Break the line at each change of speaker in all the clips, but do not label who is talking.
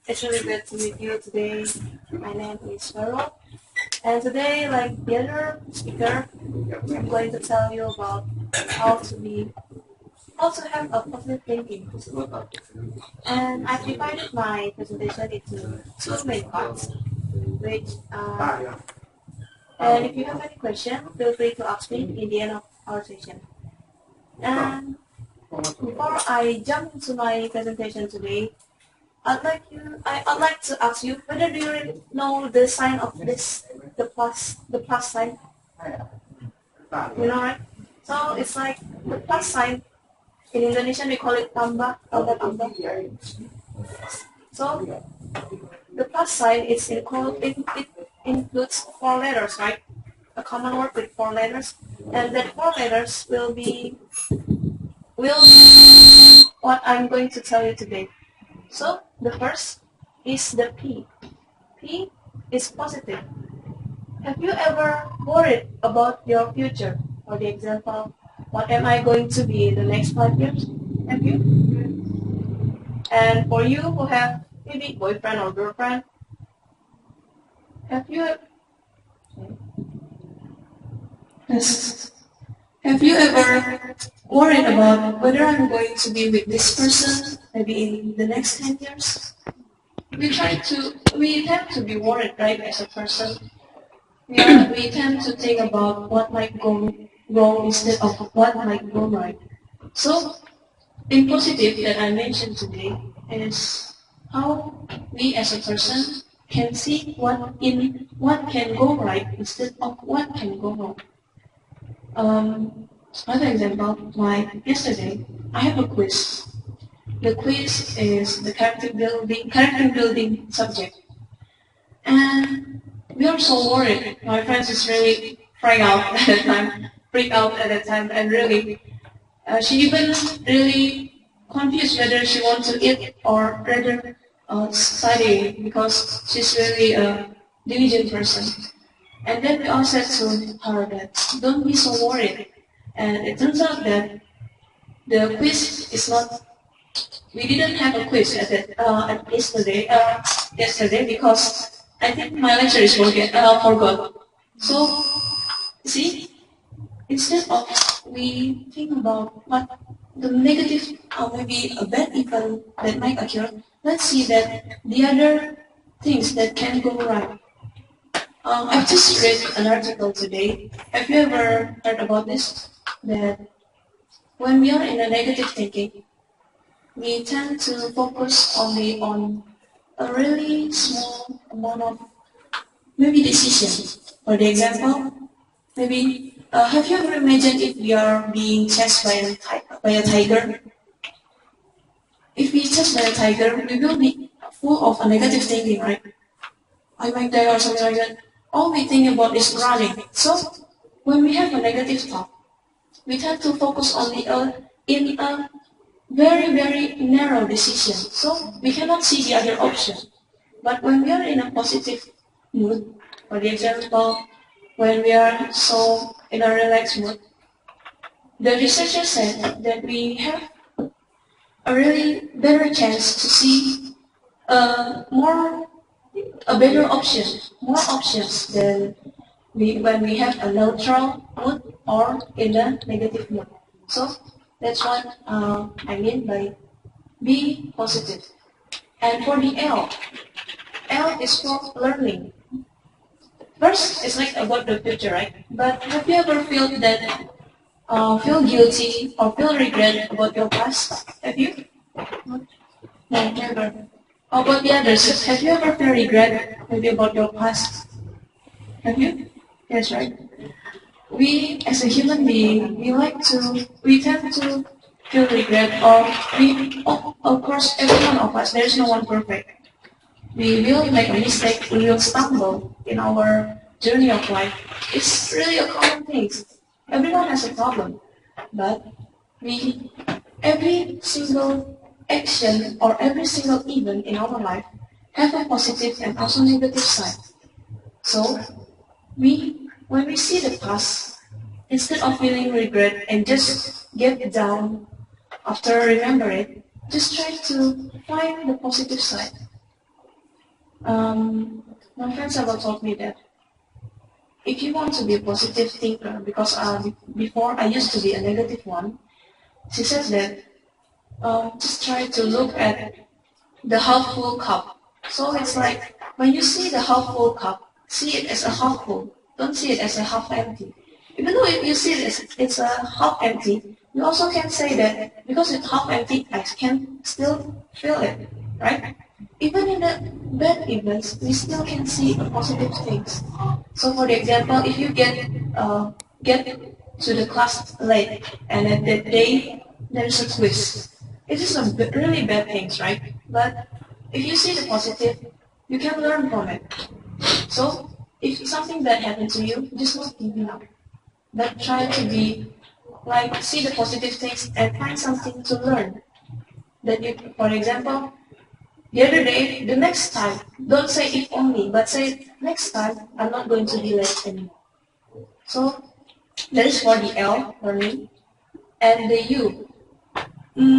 It's really good to meet you today. My name is Veronica, and today, like the other speaker, I'm going to tell you about how to be, how to have a positive thinking. And I've divided my presentation into two main parts, which, and if you have any question, feel free to ask me in the end of our session. And before I jump into my presentation today, I'd like to ask you whether do you know the sign of this, the plus sign. You know, right? So it's like the plus sign. In Indonesian we call it tambah, tambah, tambah. So the plus sign it includes four letters, right? A common word with four letters, and that four letters will be what I'm going to tell you today. So the first is the P. P is positive. Have you ever worried about your future? For the example, what am I going to be in the next 5 years? Have you? And for you who have maybe boyfriend or girlfriend, have you? Yes. Have you ever worried about whether I'm going to be with this person maybe in the next 10 years? We tend to be worried, right, as a person. We tend to think about what might go wrong instead of what might go right. So, in positive that I mentioned today is how we as a person can see what can go right instead of what can go wrong. Another example, like yesterday, I have a quiz. The quiz is the character building subject. And we are so worried. My friends is really freaked out at that time, and really, she even really confused whether she wants to eat or rather study because she's really a diligent person. And then we all said to her that don't be so worried. And it turns out that the quiz is not. We didn't have a quiz at yesterday because I think my lecture is forgot. So, see, instead of we think about what the negative or maybe a bad event that might occur, let's see that the other things that can go right. I've just read an article today. Have you ever heard about this? That when we are in a negative thinking, we tend to focus only on a really small amount of maybe decisions. For the example, maybe have you ever imagined if we are being chased by a tiger? If we chased by a tiger, we will be full of a negative thinking, right? I might die or something like that. All we think about is running. So when we have a negative thought, we tend to focus only in a very, very narrow decision. So we cannot see the other option. But when we are in a positive mood, for the example, when we are so in a relaxed mood, the researchers said that we have a really better chance to see a better option, more options than when we have a neutral mood or in a negative mood. So that's what I mean by be positive. And for the L is for learning. First, it's like about the future, right? But have you ever feel guilty or feel regret about your past? Have you? No, never. How about the others? Have you ever felt regret maybe about your past? Have you? Yes, right. We, as a human being, we tend to feel regret, or of course, every one of us, there is no one perfect. We will make a mistake, we will stumble in our journey of life. It's really a common thing. Everyone has a problem, but every single action or every single event in our life have a positive and also negative side. So, when we see the past, instead of feeling regret and just get down after remember it, just try to find the positive side. My friends ever told me that if you want to be a positive thinker, because before I used to be a negative one, she says that just try to look at the half full cup. So it's like when you see the half full cup, see it as a half full. Don't see it as a half empty. Even though if you see it as it's a half empty, you also can say that because it's half empty, I can still feel it, right? Even in the bad events, we still can see the positive things. So for the example, if you get to the class late and at that day there's a quiz, it is a really bad things, right? But if you see the positive, you can learn from it. So if something bad happened to you, just not giving up. But try to be like see the positive things and find something to learn. That you, for example, the other day, the next time, don't say if only, but say next time I'm not going to be late anymore. So that is for the L for me. And the U.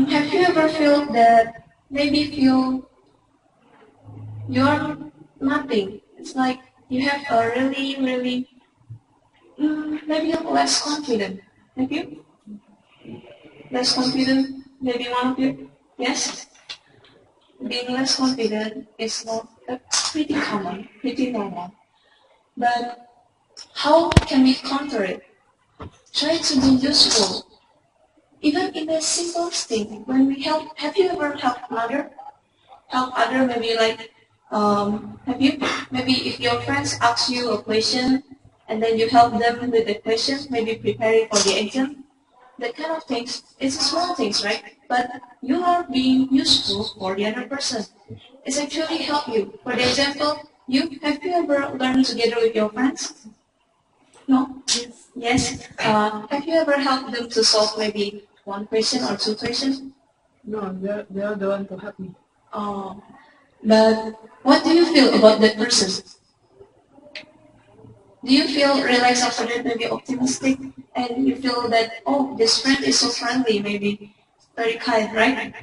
Have you ever felt that maybe feel you're nothing? It's like you have a really, maybe less confident. Have you? Less confident? Maybe one of you? Yes? Being less confident is not pretty common, pretty normal. But how can we counter it? Try to be useful. Even in the simplest thing, when we help, have you ever helped another? Help other, maybe like, have you, maybe if your friends ask you a question and then you help them with the question, maybe preparing for the exam, that kind of things, it's small things, right? But you are being useful for the other person. It's actually help you. For the example, have you ever learned together with your friends? No? Yes. Yes. Have you ever helped them to solve maybe one question or two questions?
No, they're the one to help me.
But what do you feel about that person? Do you feel relaxed after that, maybe optimistic, and you feel that, oh, this friend is so friendly, maybe very kind, right?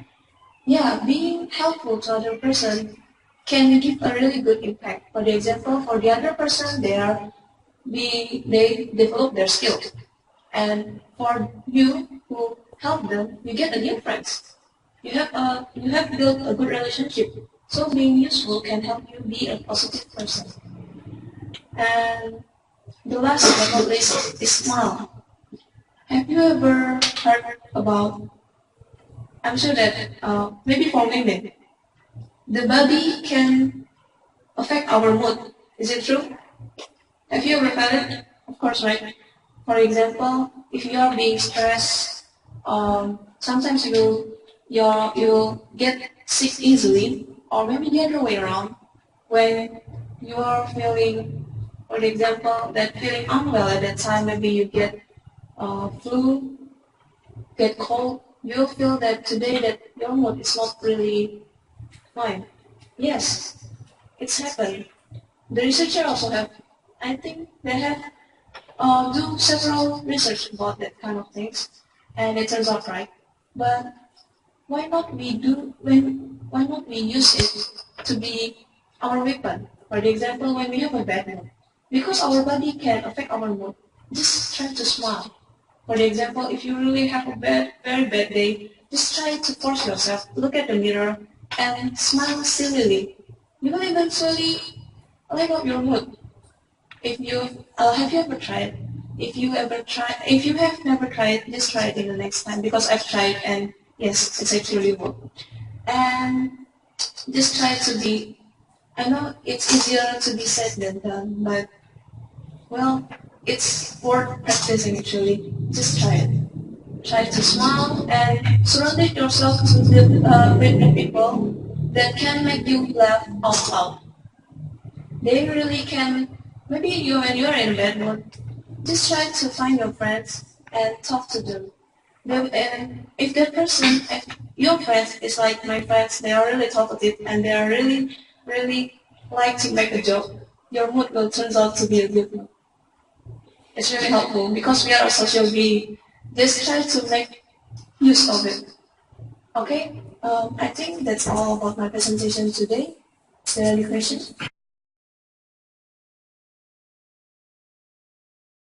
Yeah, being helpful to other person can give a really good impact. For the example, for the other person, they develop their skills, and for you who help them, you get a new friends. You have built a good relationship. So being useful can help you be a positive person. And the last but not least is smile. Have you ever heard about? I'm sure that maybe for women, the body can affect our mood. Is it true? Have you ever felt it? Of course, right? For example, if you are being stressed, sometimes you'll get sick easily, or maybe the other way around. When you are feeling, for example, that feeling unwell at that time, maybe you get flu, get cold, you'll feel that today that your mood is not really fine. Yes, it's happened. The researcher also have, I think they have do several research about that kind of things, and it turns out right. But why not we use it to be our weapon? For example, when we have a bad mood, because our body can affect our mood, just try to smile. For example, if you really have a very bad day, just try to force yourself, look at the mirror, and smile sillily. You will eventually light up your mood. If you have you ever tried? If you have never tried, just try it in the next time because I've tried and yes, it's actually work. And just try to be. I know it's easier to be said than done, but well, it's worth practicing actually. Just try it. Try to smile and surround yourself with the people that can make you laugh out loud. They really can. Maybe you when you're in bed mood, just try to find your friends and talk to them. And if that person, if your friends is like my friends, they are really talkative and they are really like to make a joke, your mood will turn out to be a good mood. It's really helpful because we are a social being. Just try to make use of it. Okay? I think that's all about my presentation today. the question?